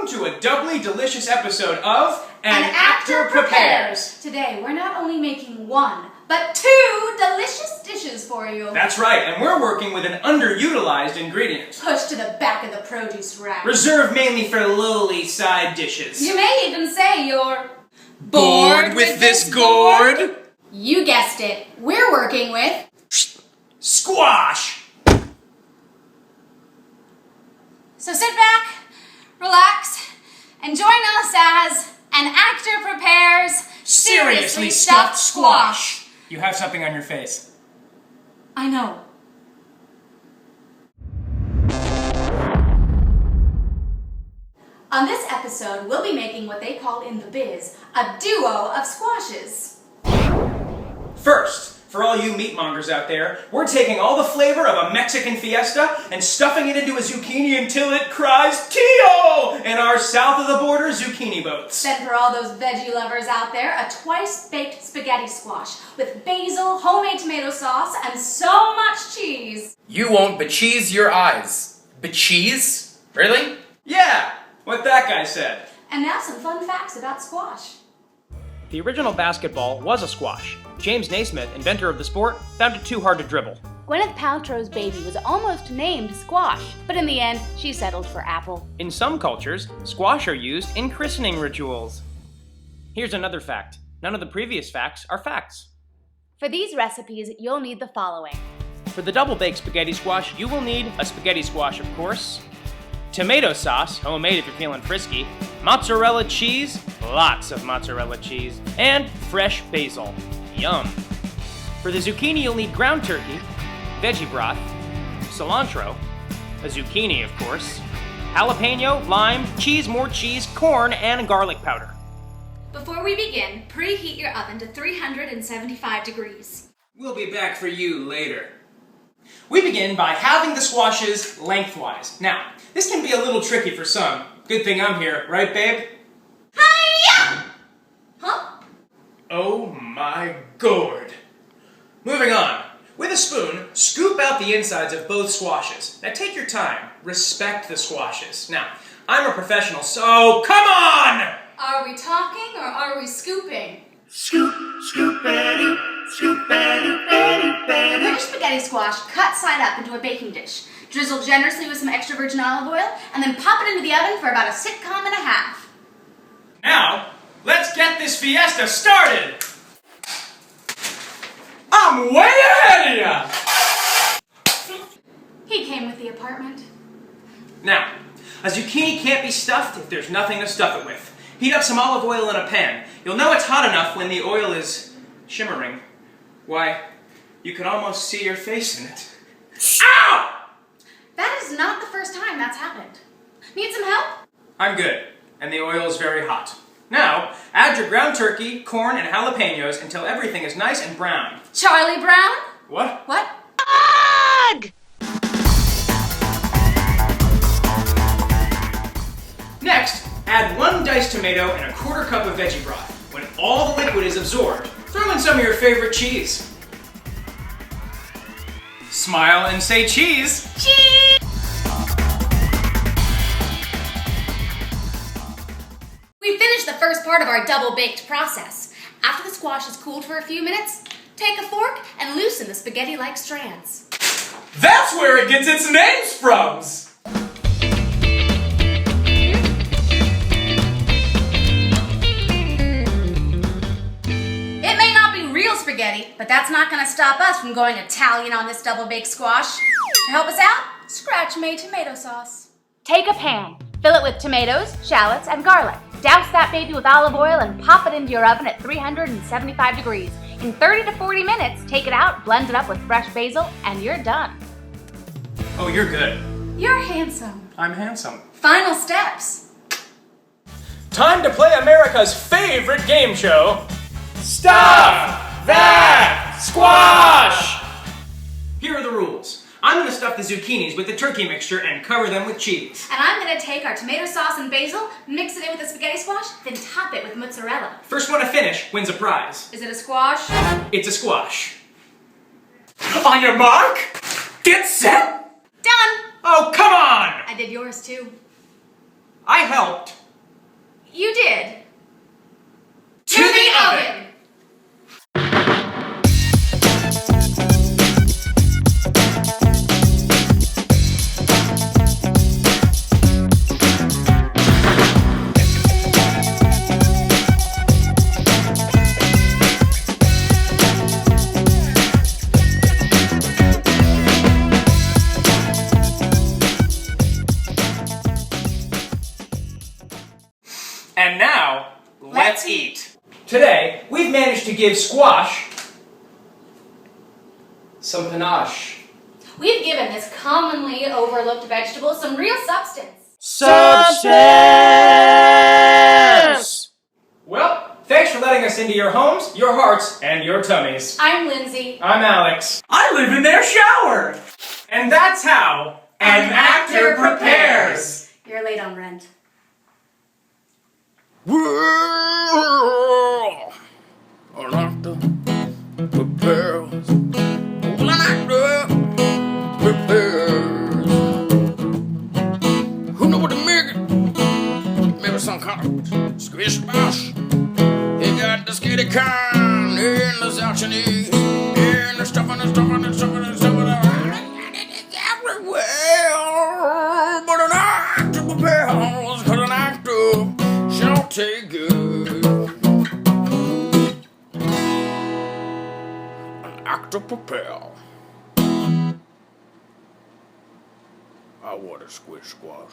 to a doubly delicious episode of An Actor Prepares. Today, we're not only making one, but two delicious dishes for you. That's right, and we're working with an underutilized ingredient. Pushed to the back of the produce rack. Reserved mainly for lowly side dishes. You may even say you're... Bored with this gourd? You guessed it. We're working with... Squash! So sit back, relax, and join us as An Actor Prepares Seriously Stuffed Squash. You have something on your face. I know. On this episode, we'll be making what they call in the biz a duo of squashes. First, for all you meat mongers out there, we're taking all the flavor of a Mexican fiesta and stuffing it into a zucchini until it cries Tio in our south of the border zucchini boats. Then for all those veggie lovers out there, a twice-baked spaghetti squash with basil, homemade tomato sauce, and so much cheese. You won't becheese your eyes. Becheese? Really? Yeah, what that guy said. And now some fun facts about squash. The original basketball was a squash. James Naismith, inventor of the sport, found it too hard to dribble. Gwyneth Paltrow's baby was almost named Squash, but in the end, she settled for Apple. In some cultures, squash are used in christening rituals. Here's another fact. None of the previous facts are facts. For these recipes, you'll need the following. For the double-baked spaghetti squash, you will need a spaghetti squash, of course, tomato sauce, homemade if you're feeling frisky, mozzarella cheese, lots of mozzarella cheese, and fresh basil. Yum. For the zucchini, you'll need ground turkey, veggie broth, cilantro, a zucchini, of course, jalapeno, lime, cheese, more cheese, corn, and garlic powder. Before we begin, preheat your oven to 375 degrees. We'll be back for you later. We begin by halving the squashes lengthwise. Now, this can be a little tricky for some. Good thing I'm here, right, babe? Hi-ya! Huh? Oh my gourd. Moving on. With a spoon, scoop out the insides of both squashes. Now take your time. Respect the squashes. Now, I'm a professional, so come on! Are we talking or are we scooping? Scoop, scoop, Betty, scoop, Betty, Betty, Betty. Put your spaghetti squash cut side up into a baking dish. Drizzle generously with some extra virgin olive oil, and then pop it into the oven for about a sitcom and a half. Now, let's get this fiesta started! I'm way ahead of ya! He came with the apartment. Now, a zucchini can't be stuffed if there's nothing to stuff it with. Heat up some olive oil in a pan. You'll know it's hot enough when the oil is shimmering. Why, you can almost see your face in it. Ow! That is not the first time that's happened. Need some help? I'm good, and the oil is very hot. Now, add your ground turkey, corn, and jalapenos until everything is nice and brown. Charlie Brown? What? What? Ugh! Next, add 1 diced tomato and a 1/4 cup of veggie broth. When all the liquid is absorbed, throw in some of your favorite cheese. Smile and say cheese. Cheese! We finished the first part of our double-baked process. After the squash is cooled for a few minutes, take a fork and loosen the spaghetti-like strands. That's where it gets its name from! It may not be real spaghetti, but that's not going to stop us from going Italian on this double-baked squash. To help us out, scratch-made tomato sauce. Take a pan, fill it with tomatoes, shallots, and garlic. Douse that baby with olive oil and pop it into your oven at 375 degrees. In 30 to 40 minutes, take it out, blend it up with fresh basil, and you're done. Oh, you're good. You're handsome. I'm handsome. Final steps. Time to play America's favorite game show. Stuff That Squash! Here are the rules. I'm going to stuff the zucchinis with the turkey mixture and cover them with cheese. And I'm going to take our tomato sauce and basil, mix it in with the spaghetti squash, then top it with mozzarella. First one to finish wins a prize. Is it a squash? It's a squash. On your mark, get set. Done! Oh, come on! I did yours too. I helped. You did. To the oven! And now, let's eat. Today, we've managed to give squash some panache. We've given this commonly overlooked vegetable some real substance. Substance! Well, thanks for letting us into your homes, your hearts, and your tummies. I'm Lindsey. I'm Alex. I live in their shower! And that's how An actor prepares! You're late on rent. Well, an actor prepares. Well, an actor prepares. Who know what to make it? Maybe some kind of squish mash. He got the skitty kind in the Saxony. In the stuffing, the stuffing, the stuffing, the stuffing. It's everywhere. But an actor prepares. 'Cause an actor shall take it. An actor prepare. I want a squish squash.